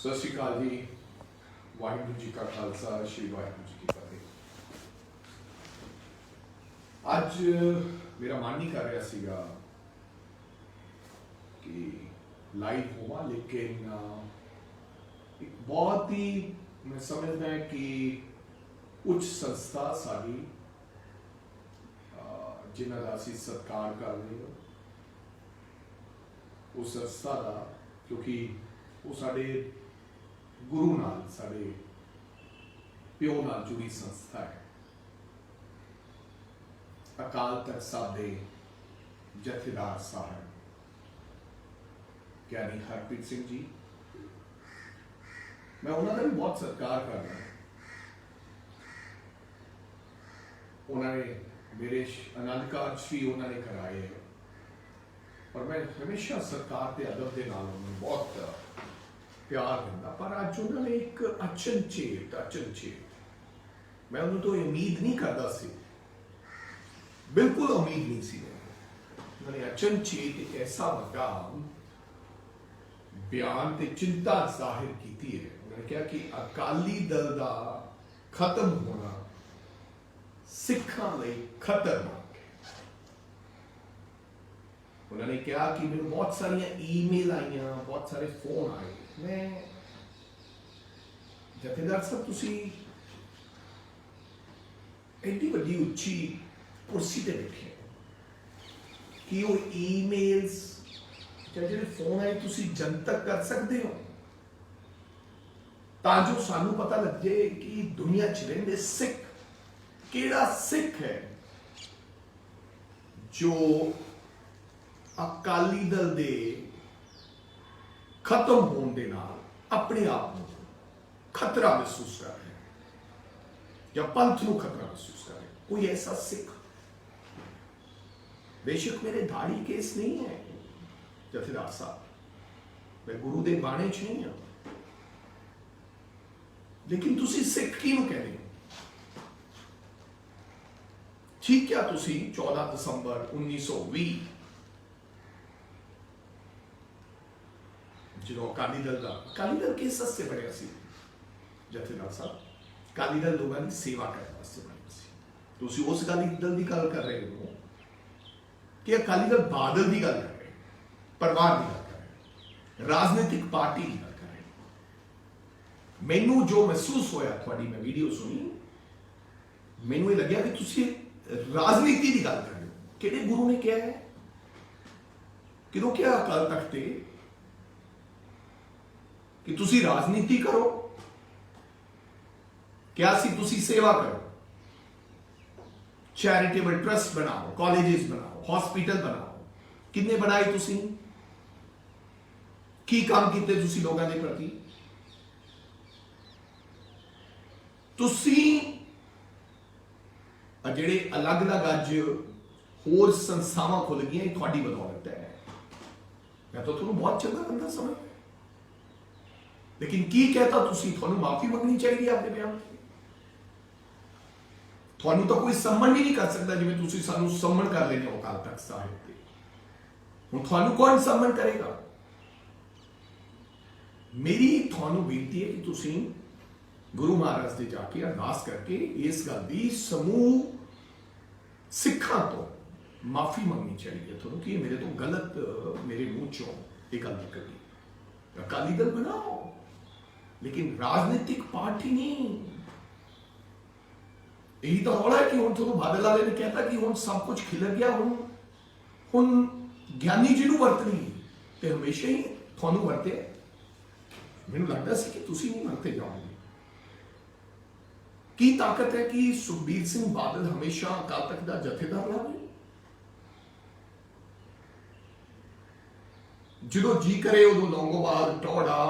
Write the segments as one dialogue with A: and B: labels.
A: सत श्री अकाल जी। वाहिगुरू जी का खालसा, श्री वाहिगुरू जी की फतेह। अज मेरा मन नहीं कर रहा सीगा कि लाइव होवा, लेकिन एक बहुत ही मैं समझदा है कि उच्च संस्था साडी जिन्हां दा असीं सत्कार कर रहे हो, उस संस्था का, क्योंकि वो साडे गुरु नाल, साडे प्यो नाल जुड़ी संस्था है। अकाल तख्त साहब दे जथेदार साहब ज्ञानी हरप्रीत सिंह जी, मैं उन्होंने भी बहुत सत्कार कर रहा हूं। उन्होंने मेरे आनंद कार्ज भी उन्होंने कराए हैं और मैं हमेशा सरकार के अदब के नाल उन्होंने बहुत प्यार दिता। पर अज उन्होंने एक अचनचेत मैं उन्होंने तो उम्मीद नहीं करता सी, बिल्कुल उम्मीद नहीं सी। उन्होंने अचनचेत एक ऐसा बड़ा बयान ते चिंता जाहिर की है। उन्होंने कहा कि अकाली दल का खत्म होना सिखा लई खतरनाक है। उन्होंने कहा कि मैंने बहुत सारिया ईमेल आईया, बहुत सारे फोन आए। मैं जथेदार साहब, तुसी एडी वड्डी उच्ची कुर्सी ते बैठे कि वो ईमेल्स जो फोन आए तुसी जनतक कर सकते हो, ताजो सानू पता लग जाए कि दुनिया च रहिंदे सिख केड़ा सिख है जो अकाली दल दे खत्म होने दे नाल अपने आप को खतरा महसूस कर रहे हैं या पंथ को खतरा महसूस कर रहे हैं। कोई ऐसा सिख, बेशक मेरे दाढ़ी केस नहीं है जथेदार साहब, मैं गुरु दे बाणे च नहीं हूं, लेकिन तुसी सिख किहनूं कहते हो? ठीक है, तुसी 14 दिसंबर 1920 जो अकाली दल किस वास्ते बनया सी जथेदार साहब? अकाली दल लोगों की सेवा करने वास्ते बनया सी। तुसी उस अकाली दल की गल कर रहे हो कि अकाली दल बादल की गल कर रहे, परिवार की गल कर रहे, राजनीतिक पार्टी की गल कर रहे। मैनू जो महसूस होया, थोड़ी मैं वीडियो सुनी, मैनू ये लग्या कि तुसी राजनीति की गल कर रहे हो। किहड़े गुरु ने कहा है? किदों क्या अकाल तख्त कि तुसी राजनीति करो? क्या सी तुसी सेवा करो, चैरिटेबल ट्रस्ट बनाओ, कॉलेजेस बनाओ, हॉस्पिटल बनाओ। कितने बनाए तुसी? की काम किते तुसी लोगों के प्रति? तुसी जेड़े अलग अलग अज होर संस्थावां खुल गई, थोड़ी बदौलत है। मैं तो तुहानूं बहुत चंगा बंदा समझदा, लेकिन की कहता तुसी? थानू माफी मंगनी चाहिए अपने बयान की। थानू तो कोई सम्मन भी नहीं कर सकता जिवें तुसी सानू सम्मन कर लेने हो अकाल तख्त साहिब ते। हुण थानू कौन सम्मन करेगा? मेरी थानू बेनती है कि तुसी गुरु महाराज से जाके अरदास करके इस गल की समूह सिखां तो माफी मंगनी चाहिए थानू कि मेरे तो गलत, मेरे मुंह चों एक गल निकली। अकाली दल बनाओ, लेकिन राजनीतिक पार्टी नहीं। यही तो रौला है कि हुण तुहानूं बादल वाले ने कहता कि हुण सब कुछ खिलर गया, हुण ज्ञानी जी नूं वरतनी ते हमेशा ही तुहानूं वरते। मैनूं लगदा सी कि तुसीं नहीं वरते जाओगे। की ताकत है कि सुखबीर सिंह बादल हमेशा अकाल तख्त दा जथेदार रहे? जो जी करे उदों लौंगोवाल, टौड़ा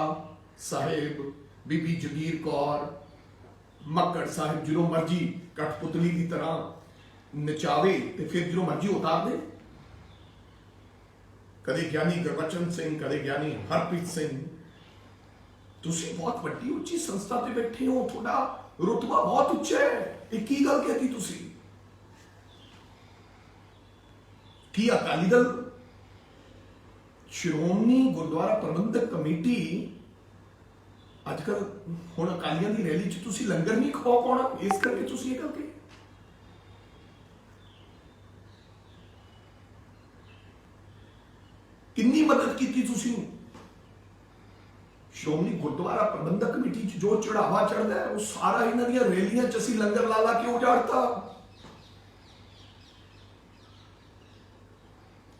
A: साहिब, बीबी जगीर कौर, मक्कड़ साहिब जो मर्जी कठपुतली की तरह नचावे ते फिर जो मर्जी उतार दे। कदे ज्ञानी गुरबचन सिंह, कदे ज्ञानी हरप्रीत सिंह। तुसी बहुत बड़ी उच्ची संस्था ते बैठे हो, थोड़ा रुतबा बहुत उच्चा है। एक ही गल कहती तुसी कि अकाली दल श्रोमणी गुरुद्वारा प्रबंधक कमेटी अजकल हुण अकालियां दी रैली च तुसीं लंगर नहीं खवा पाउणा, इस करके तुसीं ये गल कही। कितनी मदद की तुसीं। श्रोमणी गुरुद्वारा प्रबंधक कमेटी च जो चढ़ावा चढ़ता है वो सारा इन्हां दी रैलियां च असीं लंगर ला के उजाड़ता।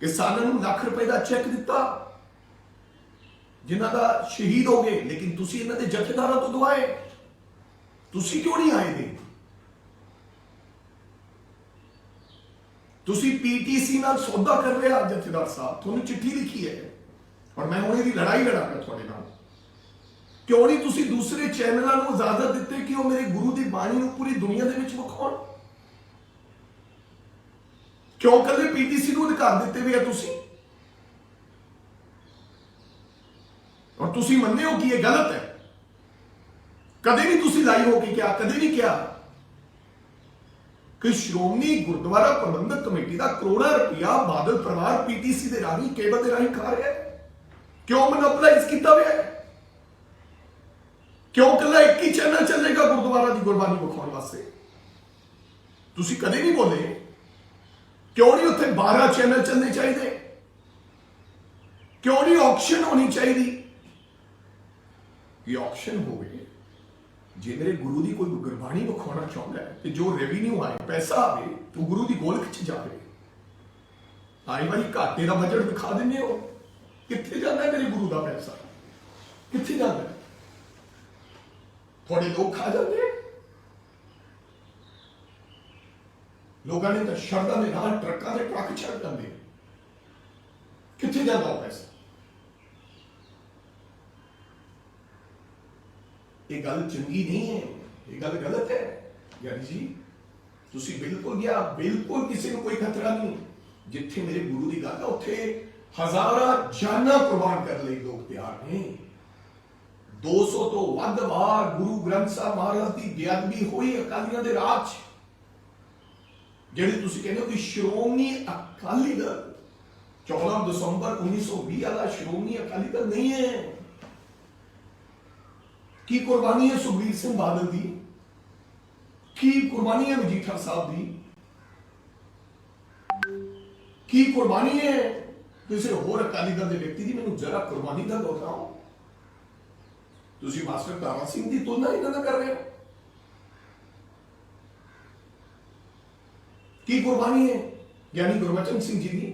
A: किसानों नूं लाख रुपए का चैक दिता जिन्हां दा शहीद हो गए, लेकिन तुसीं इन्हां दे जथेदारां तो दवाए, तुसीं क्यों नहीं आए दे। तुसीं पीटीसी नाल सौदा कर रहे हो जथेदार साहब, तुहानूं चिट्ठी लिखी है और मैं हुणे दी लड़ाई लड़ांगा तुहाडे नाल। क्यों नहीं तुसीं दूसरे चैनलों नूं इजाजत दित्ते कि वो मेरे गुरु की बाणी नूं पूरी दुनिया दे विच विखाउण। क्यों कदे पीटीसी को अधिकार दिते हुए है तुसीं, और तुसीं मन्ने हो कि यह गलत है। कदे भी तुसीं लाई हो कि क्या, कदे नहीं क्या कि श्रोमणी गुरुद्वारा प्रबंधक कमेटी का करोड़ों रुपया बादल परिवार पीटीसी के राही केबल के राही खा रहा है। क्यों मोनोपलाइज किया हुआ है। क्यों कला एक ही चैनल चलेगा गुरुद्वारा की गुरबानी विखाउण वास्ते। तुसीं कदे नहीं बोले। क्यों नहीं उत्थे 12 चैनल चलने चाहिए। क्यों नहीं ऑक्शन होनी चाहिए कि ऑक्शन हो गए जे मेरे गुरु की कोई गुरबाणी विखाना चाहता है तो जो रेवेन्यू आए पैसा आए तो गुरु की गोलक च जाए। आई वाली घाटे का बजट दिखा देने हो, कित्थे जाता है मेरे गुरु का पैसा, कित्थे जाता है। थोड़े लोग खा जाते हैं। लोगों ने तो शरदा के नाल ट्रकों के ट्रक छड़ जाते, कित्थे जाता पैसा। ये गल चंगी नहीं है, ये गल गलत है। यानी जी तुसी बिल्कुल गया, बिल्कुल किसी को कोई खतरा नहीं। जिथे मेरे गुरु की गल है उत्थे हजारां जाना कुर्बान कर ले लोग तैयार ने। 200 तो वध बार गुरु ग्रंथ साहब महाराज की बेअदबी हुई अकालियां दे राज च। जिहड़ी तुसी कहंदे हो कि श्रोमणी अकाली दल 14 दिसंबर 1920 वाला श्रोमणी अकाली दल नहीं है। की कुर्बानी है सुखबीर सिंह बादल दी, की कुर्बानी है मजीठा साहब दी, की कुर्बानी है किसी होर अकाली दल के व्यक्ति की। मैनूं जरा कुर्बानी का दोहराओ। तुसीं मास्टर तारा सिंह की तुलना इन्हां नाल कर रहे हो। की कुर्बानी है ज्ञानी गुरबचन सिंह जी की।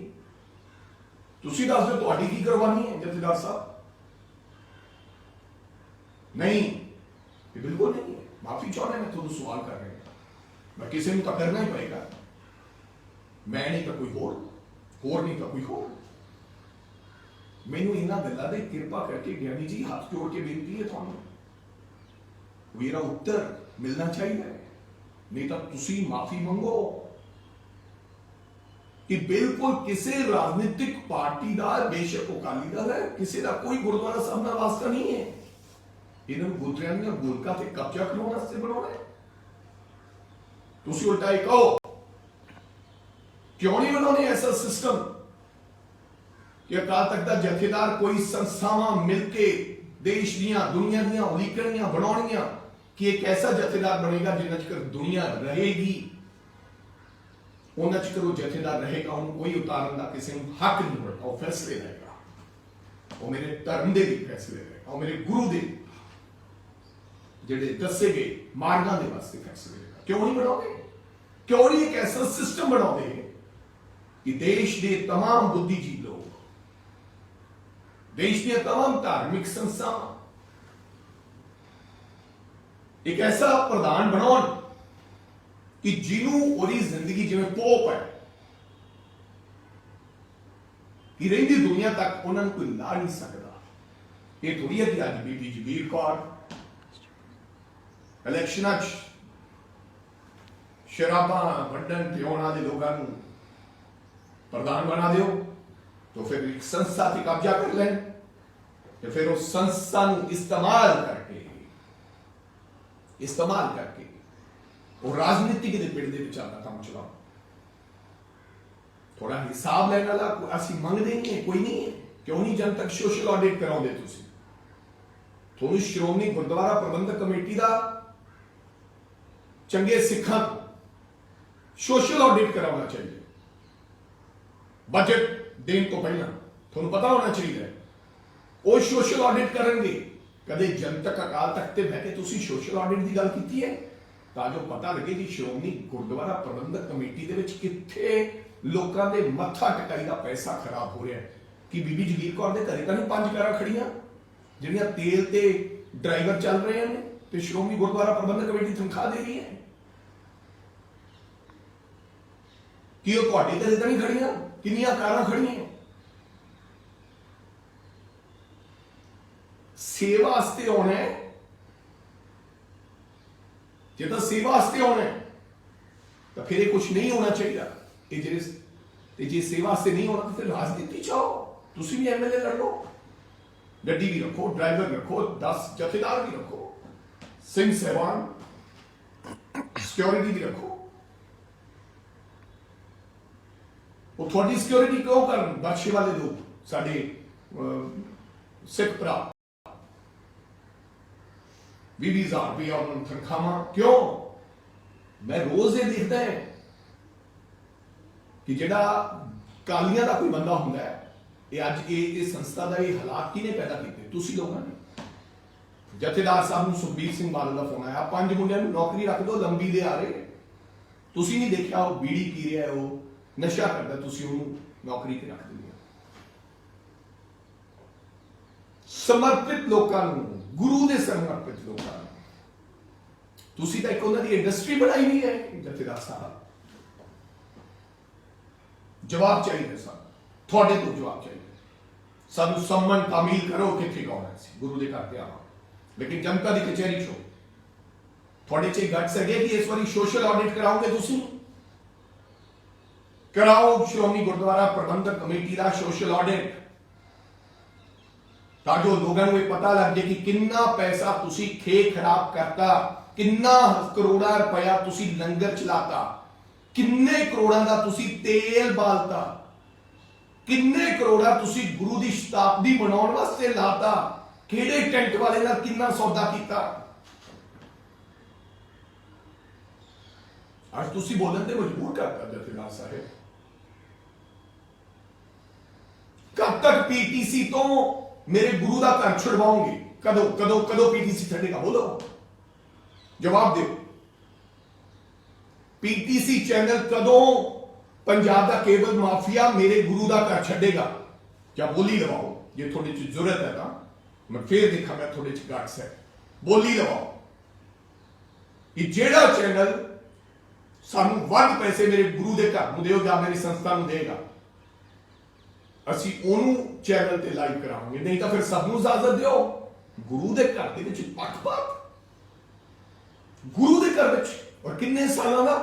A: तुसीं दस दो तुहाडी की कुर्बानी है जथेदार साहब। नहीं, ये बिल्कुल नहीं है। माफी चाहना मैं थोड़ा सवाल कर रहे हैं, मैं किसी को तो करना ही पड़ेगा। मैं नहीं तो कोई होर नहीं तो कोई होर। मैनू इन्हां गल्लां दे किरपा करके ज्ञानी जी हाथ जोड़ के बेनती है थानू, मेरा उत्तर मिलना चाहिए। नहीं तो तुसीं माफी मंगो कि बिल्कुल किसी राजनीतिक पार्टी का बेशक अकाली दल है, किसी का कोई गुरुद्वारा साहब नाल वास्ता नहीं है। इन्होंने गुरुद्वारा दी गोलका ते कब्जा करने वास्ते बनाना है। तुसीं उल्टा ही कहो क्यों नहीं बनाने ऐसा सिस्टम कि अकाल तख्त दा जथेदार कोई संस्थावां मिलके देश दियां दुनिया दियां उलीकणियां बनाउणियां कि एक ऐसा जथेदार बनेगा जिन्ना चकर दुनिया रहेगी उन्ना चकर वो जथेदार रहेगा। उन्हें कोई उतारन का किसी को हक नहीं होगा। वो फैसले रहेगा, वो मेरे धर्म के भी फैसले रहेगा, वो मेरे गुरु के जेडे दसे गए मार्गां दे वास्ते फैसले रहेगा। क्यों नहीं बनाओगे? क्यों नहीं एक ऐसा सिस्टम बनाओगे कि देश के तमाम बुद्धिजीवी लोग, देश की तमाम धार्मिक संस्थावां एक ऐसा प्रधान बनाओ कि जिन्हों ओरी जिंदगी जिवें पोप है कि रही दुनिया तक उन्होंने कोई ला नहीं सकता। ये थोड़ी है कि अज बीबी जगीर कौर इलेक्शन शराबा वंडन पियाउण वाले लोगों को प्रधान बना दो तो फिर एक संस्था से कब्जा कर लें, तो फिर उस संस्था को इस्तेमाल करके वो राजनीति के पिंड के विचार काम चलाओ। थोड़ा हिसाब लेने वाला असी मंगते नहीं है, कोई नहीं है। क्यों नहीं जन तक सोशल ऑडिट कराओगे? ਤੁਹਾਨੂੰ ਸ਼੍ਰੋਮਣੀ ਗੁਰਦੁਆਰਾ ਪ੍ਰਬੰਧਕ ਕਮੇਟੀ ਦਾ ਚੰਗੇ ਸਿੱਖਾਂ ਤੋਂ ਸੋਸ਼ਲ ਆਡਿਟ ਕਰਾਉਣਾ ਚਾਹੀਦਾ। ਬਜਟ ਦੇਣ ਤੋਂ ਪਹਿਲਾਂ ਤੁਹਾਨੂੰ ਪਤਾ ਹੋਣਾ ਚਾਹੀਦਾ ਹੈ ਉਹ ਸੋਸ਼ਲ ਆਡਿਟ ਕਰਨਗੇ। ਕਦੇ ਜਨਤਕ ਅਕਾਲ ਤਖਤ ਤੇ ਬਹਿ ਕੇ ਤੁਸੀਂ ਸੋਸ਼ਲ ਆਡਿਟ ਦੀ ਗੱਲ ਕੀਤੀ ਹੈ? ਤਾਂ ਜੋ ਪਤਾ ਲੱਗੇ ਕਿ ਸ਼੍ਰੋਮਣੀ ਗੁਰਦੁਆਰਾ ਪ੍ਰਬੰਧਕ ਕਮੇਟੀ ਦੇ ਵਿੱਚ ਕਿੱਥੇ ਲੋਕਾਂ ਦੇ ਮੱਥਾ ਟਿਕਾਈ ਦਾ ਪੈਸਾ ਖਰਾਬ ਹੋ ਰਿਹਾ ਹੈ। ਕਿ ਬੀਬੀ ਜਗੀਰ ਕੌਰ ਦੇ ਘਰੇ ਤਾਂ ਨਹੀਂ 5 ਕਾਰਾਂ ਖੜੀਆਂ ਜਿਹੜੀਆਂ ਤੇਲ ਤੇ ਡਰਾਈਵਰ ਚੱਲ ਰਹੇ ਨੇ ਤੇ ਸ਼੍ਰੋਮਣੀ ਗੁਰਦੁਆਰਾ ਪ੍ਰਬੰਧਕ ਕਮੇਟੀ ਤਨਖਾਹ ਦੇ ਰਹੀ ਹੈ? ਕਿ ਉਹ ਤੁਹਾਡੇ ਘਰੇ ਤਾਂ ਨਹੀਂ ਖੜੀਆਂ? ਕਿੰਨੀਆਂ ਕਾਰਾਂ ਖੜੀਆਂ? ਸੇਵਾ ਵਾਸਤੇ ਆਉਣਾ ਹੈ, ਜੇ ਤਾਂ ਸੇਵਾ ਵਾਸਤੇ ਆਉਣਾ ਹੈ ਤਾਂ ਫਿਰ ਇਹ ਕੁਝ ਨਹੀਂ ਹੋਣਾ ਚਾਹੀਦਾ। ਇਹ ਜਿਹੜੇ ਤੇ ਜੇ ਸੇਵਾ ਵਾਸਤੇ ਨਹੀਂ ਹੋਣਾ ਤਾਂ ਫਿਰ ਰਾਜਨੀਤੀ ਚ ਆਓ, ਤੁਸੀਂ ਵੀ ਐਮਐਲਏ ਲੜ ਲਓ, ਗੱਡੀ ਵੀ ਰੱਖੋ, ਡਰਾਈਵਰ ਰੱਖੋ, 10 ਜਥੇਦਾਰ ਵੀ ਰੱਖੋ, ਸਿੰਘ ਸਾਹਿਬਾਨ ਸਿਕਿਉਰਿਟੀ ਵੀ ਰੱਖੋ। ਉਹ ਤੁਹਾਡੀ ਸਿਕਿਉਰਿਟੀ ਕਿਉਂ ਕਰਨ? ਬਖਸ਼ੇ ਵਾਲੇ ਲੋਕ ਸਾਡੇ ਸਿੱਖ ਭਰਾ 20,000 ਰੁਪਇਆ ਉਹਨਾਂ ਨੂੰ ਤਨਖਾਹਾਂ ਕਿਉਂ? ਮੈਂ ਰੋਜ਼ ਇਹ ਦੇਖਦਾ ਹੈ ਕਿ ਜਿਹੜਾ ਕਾਲੀਆਂ ਦਾ ਕੋਈ ਬੰਦਾ ਹੁੰਦਾ ਹੈ, ਇਹ ਅੱਜ ਇਹ ਸੰਸਥਾ ਦਾ ਇਹ ਹਾਲਾਤ ਕਿਹਨੇ ਪੈਦਾ ਕੀਤੇ? ਤੁਸੀਂ ਲੋਕਾਂ ਨੇ। ਜਥੇਦਾਰ ਸਾਹਿਬ ਨੂੰ ਸੁਖਬੀਰ ਸਿੰਘ ਬਾਦਲ ਦਾ ਫੋਨ ਆਇਆ, 5 ਮੁੰਡਿਆਂ ਨੂੰ ਨੌਕਰੀ ਰੱਖ ਦਿਓ, ਲੰਬੀ ਦੇ ਆ ਰਹੇ। ਤੁਸੀਂ ਨਹੀਂ ਦੇਖਿਆ ਉਹ ਬੀੜੀ ਪੀ ਰਿਹਾ, ਉਹ ਨਸ਼ਾ ਕਰਦਾ, ਤੁਸੀਂ ਉਹਨੂੰ ਨੌਕਰੀ ਤੇ ਰੱਖ ਦਿੰਦੇ ਹੋ। ਸਮਰਪਿਤ ਲੋਕਾਂ ਨੂੰ, ਗੁਰੂ ਦੇ ਸਮਰਪਿਤ ਲੋਕਾਂ ਨੂੰ ਤੁਸੀਂ ਤਾਂ ਇੱਕ ਉਹਨਾਂ ਦੀ ਇੰਡਸਟਰੀ ਬਣਾਈ ਨਹੀਂ ਹੈ। ਜਥੇਦਾਰ ਸਾਹਿਬ ਜਵਾਬ ਚਾਹੀਦਾ, ਸਾਨੂੰ ਤੁਹਾਡੇ ਤੋਂ ਜਵਾਬ ਚਾਹੀਦਾ। ਸਾਨੂੰ ਸੰਮਨ ਤਾਮੀਲ ਕਰੋ ਕਿੱਥੇ ਗਾਉਣਾ ਸੀ, ਗੁਰੂ ਦੇ ਘਰ ਤੇ ਆਵਾਂ, ਲੇਕਿਨ ਜਨਤਾ ਦੀ ਕਚਹਿਰੀ ਚੋਂ ਤੁਹਾਡੇ ਚ ਗੱਟ ਸਕੇ ਕਿ ਇਸ ਵਾਰੀ ਸੋਸ਼ਲ ਆਡਿਟ ਕਰਾਓਗੇ ਤੁਸੀਂ? ਕਰਾਓ ਸ਼੍ਰੋਮਣੀ ਗੁਰਦੁਆਰਾ ਪ੍ਰਬੰਧਕ ਕਮੇਟੀ ਦਾ ਸੋਸ਼ਲ ਆਡਿਟ, ਤਾਂ ਜੋ ਲੋਕਾਂ ਨੂੰ ਇਹ ਪਤਾ ਲੱਗ ਜਾਏ ਕਿ ਕਿੰਨਾ ਪੈਸਾ ਤੁਸੀਂ ਖੇ ਖਰਾਬ ਕਰਤਾ, ਕਿੰਨਾ ਕਰੋੜਾਂ ਰੁਪਇਆ ਤੁਸੀਂ ਲੰਗਰ ਚਲਾਤਾ, ਕਿੰਨੇ ਕਰੋੜਾਂ ਦਾ ਤੁਸੀਂ ਤੇਲ ਬਾਲਤਾ, ਕਿੰਨੇ ਕਰੋੜਾਂ ਤੁਸੀਂ ਗੁਰੂ ਦੀ ਸ਼ਤਾਬਦੀ ਮਨਾਉਣ ਵਾਸਤੇ ਲਾਤਾ, ਕਿਹੜੇ ਟੈਂਟ ਵਾਲੇ ਨਾਲ ਕਿੰਨਾ ਸੌਦਾ ਕੀਤਾ। ਅੱਜ ਤੁਸੀਂ ਬੋਲਣ ਤੇ ਮਜਬੂਰ ਕਰਤਾ ਜਥੇਦਾਰ ਸਾਹਿਬ। ਕਦ ਤੱਕ ਪੀਟੀਸੀ ਤੋਂ ਮੇਰੇ ਗੁਰੂ ਦਾ ਘਰ ਛੁਡਵਾਓਗੇ? ਕਦੋਂ ਕਦੋਂ ਕਦੋਂ ਪੀਟੀਸੀ ਛੱਡੇਗਾ? ਬੋਲੋ, ਜਵਾਬ ਦਿਓ। ਪੀਟੀਸੀ ਚੈਨਲ ਕਦੋਂ ਪੰਜਾਬ ਦਾ ਕੇਬਲ ਮਾਫੀਆ ਮੇਰੇ ਗੁਰੂ ਦਾ ਘਰ ਛੱਡੇਗਾ? ਜਾਂ ਬੋਲੀ ਲਵਾਓ, ਜੇ ਤੁਹਾਡੇ ਚ ਜ਼ਰੂਰਤ ਹੈ ਤਾਂ ਮੈਂ ਫੇਰ ਦੇਖਾਂਗਾ ਤੁਹਾਡੇ ਚ ਗਾਟਸ ਹੈ। ਬੋਲੀ ਲਵਾਓ ਕਿ ਜਿਹੜਾ ਚੈਨਲ ਸਾਨੂੰ ਵੱਧ ਪੈਸੇ ਮੇਰੇ ਗੁਰੂ ਦੇ ਘਰ ਨੂੰ ਦਿਓ ਜਾਂ ਮੇਰੀ ਸੰਸਥਾ ਨੂੰ ਦੇਗਾ, ਅਸੀਂ ਉਹਨੂੰ ਚੈਨਲ ਤੇ ਲਾਈਵ ਕਰਾਵਾਂਗੇ। ਨਹੀਂ ਤਾਂ ਫਿਰ ਸਭ ਨੂੰ ਇਜਾਜ਼ਤ ਦਿਓ। ਗੁਰੂ ਦੇ ਘਰ ਦੇ ਵਿੱਚ ਪੱਖਪਾਤ, ਗੁਰੂ ਦੇ ਘਰ ਵਿੱਚ, ਔਰ ਕਿੰਨੇ ਸਾਲਾਂ ਦਾ,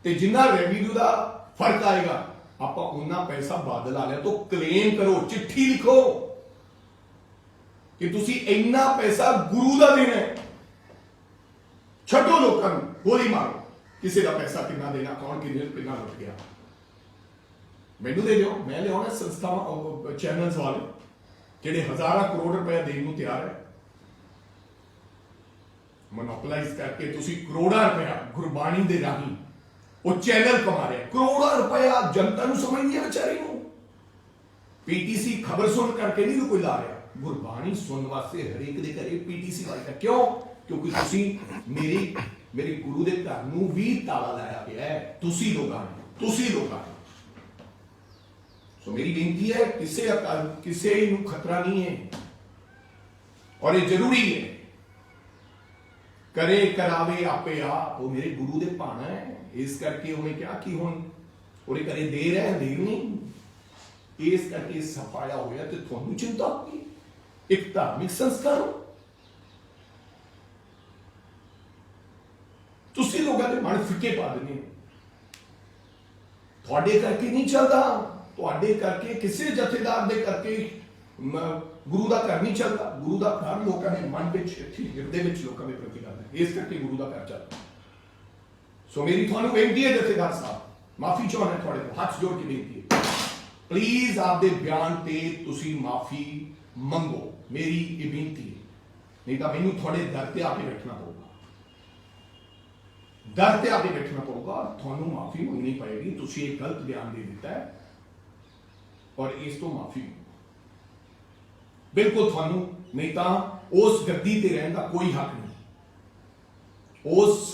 A: ਤੇ ਜਿੰਨਾ ਰੈਵਨਿਊ ਦਾ ਫਰਕ ਆਏਗਾ ਆਪਾਂ ਉਹਨਾਂ ਪੈਸਾ ਬਾਦਲ ਵਾਲਿਆਂ ਤੋਂ ਕਲੇਮ ਕਰੋ, ਚਿੱਠੀ ਲਿਖੋ ਕਿ ਤੁਸੀਂ ਇੰਨਾ ਪੈਸਾ ਗੁਰੂ ਦਾ ਦੇਣਾ ਹੈ। ਛੱਡੋ ਲੋਕਾਂ ਨੂੰ, ਗੋਲੀ ਮਾਰੋ, ਕਿਸੇ ਦਾ ਪੈਸਾ ਕਿੰਨਾ ਦੇਣਾ, ਕੌਣ ਕਿੰਨਾ ਲੁੱਟ ਗਿਆ, ਮੈਨੂੰ ਦੇ ਦਿਓ। ਮੈਂ ਲਿਆਉਣਾ ਸੰਸਥਾਵਾਂ, ਚੈਨਲਸ ਵਾਲੇ ਜਿਹੜੇ ਹਜ਼ਾਰਾਂ ਕਰੋੜ ਰੁਪਏ ਦੇਣ ਨੂੰ ਤਿਆਰ ਹੈ। ਮੋਨੋਪੋਲਾਈਜ਼ ਕਰਕੇ ਤੁਸੀਂ ਕਰੋੜਾਂ ਰੁਪਇਆ ਗੁਰਬਾਣੀ ਦੇ ਰਾਹੀਂ ਉਹ ਚੈਨਲ ਕਮਾ ਰਿਹਾ, ਕਰੋੜਾਂ ਰੁਪਇਆ ਜਨਤਾ ਨੂੰ ਸਮਝਦੀ ਹੈ ਵਿਚਾਰੀ ਨੂੰ। ਪੀਟੀਸੀ ਖਬਰ ਸੁਣ ਕਰਕੇ ਨਹੀਂ ਕੋਈ ਲਾ ਰਿਹਾ, ਗੁਰਬਾਣੀ ਸੁਣਨ ਵਾਸਤੇ ਹਰੇਕ ਦੇ ਘਰੇ ਪੀਟੀਸੀ ਲਾਇਆ। ਕਿਉਂ? ਕਿਉਂਕਿ ਤੁਸੀਂ ਮੇਰੇ ਗੁਰੂ ਦੇ ਘਰ ਨੂੰ ਵੀ ਤਾਲਾ ਲਾਇਆ ਗਿਆ ਹੈ, ਤੁਸੀਂ ਲੋਕਾਂ ਨੇ। ਸੋ ਮੇਰੀ ਬੇਨਤੀ ਹੈ, ਕਿਸੇ ਨੂੰ ਖਤਰਾ ਨਹੀਂ ਹੈ ਔਰ ਇਹ ਜ਼ਰੂਰੀ ਹੈ। ਕਰੇ ਕਰਾਵੇ ਆਪੇ ਆਪ, ਉਹ ਮੇਰੇ ਗੁਰੂ ਦੇ ਭਾਣਾ ਹੈ। ਇਸ ਕਰਕੇ ਉਹਨੇ ਕਿਹਾ ਕਿ ਹੁਣ ਉਹਦੇ ਘਰੇ ਦੇਰ ਹੈ, ਦੇਰ ਨਹੀਂ, ਇਸ ਕਰਕੇ ਸਫਾਇਆ ਹੋਇਆ ਤੇ ਤੁਹਾਨੂੰ ਚਿੰਤਾ ਹੋਈ। ਇੱਕ ਧਾਰਮਿਕ ਸੰਸਕਾਰ ਤੁਸੀਂ ਲੋਕਾਂ ਦੇ ਮਨ ਫਿੱਕੇ ਪਾ ਦਿੰਦੇ ਹੋ। ਤੁਹਾਡੇ ਕਰਕੇ ਨਹੀਂ ਚੱਲਦਾ, ਤੁਹਾਡੇ ਕਰਕੇ, ਕਿਸੇ ਜਥੇਦਾਰ ਦੇ ਕਰਕੇ ਗੁਰੂ ਦਾ ਘਰ ਨਹੀਂ ਚੱਲਦਾ। ਗੁਰੂ ਦਾ ਘਰ ਲੋਕਾਂ ਦੇ ਮਨ ਵਿੱਚ, ਹਿਰਦੇ ਵਿੱਚ ਲੋਕਾਂ ਦੇ ਪ੍ਰਤੀ ਕਰਦਾ, ਇਸ ਕਰਕੇ ਗੁਰੂ ਦਾ ਘਰ ਚੱਲਦਾ। ਸੋ ਮੇਰੀ ਤੁਹਾਨੂੰ ਬੇਨਤੀ ਹੈ ਜਥੇਦਾਰ ਸਾਹਿਬ, ਮਾਫੀ ਚਾਹੁੰਦਾ ਤੁਹਾਡੇ ਤੋਂ, ਹੱਥ ਜੋੜ ਕੇ ਬੇਨਤੀ ਹੈ, ਪਲੀਜ਼ ਆਪਦੇ ਬਿਆਨ ਤੇ ਤੁਸੀਂ ਮਾਫੀ ਮੰਗੋ। ਮੇਰੀ ਇਹ ਬੇਨਤੀ ਹੈ। नहीं तो मैनू थोड़े दर ते आके बैठना पऊगा, दर ते आके बैठना पऊगा और थानू माफी मंगनी पड़ेगी। तुसी एक गलत बयान दे दिता है और इस तो माफी बिल्कुल थानू, नहीं तो उस गद्दी ते रहने का कोई हक नहीं। उस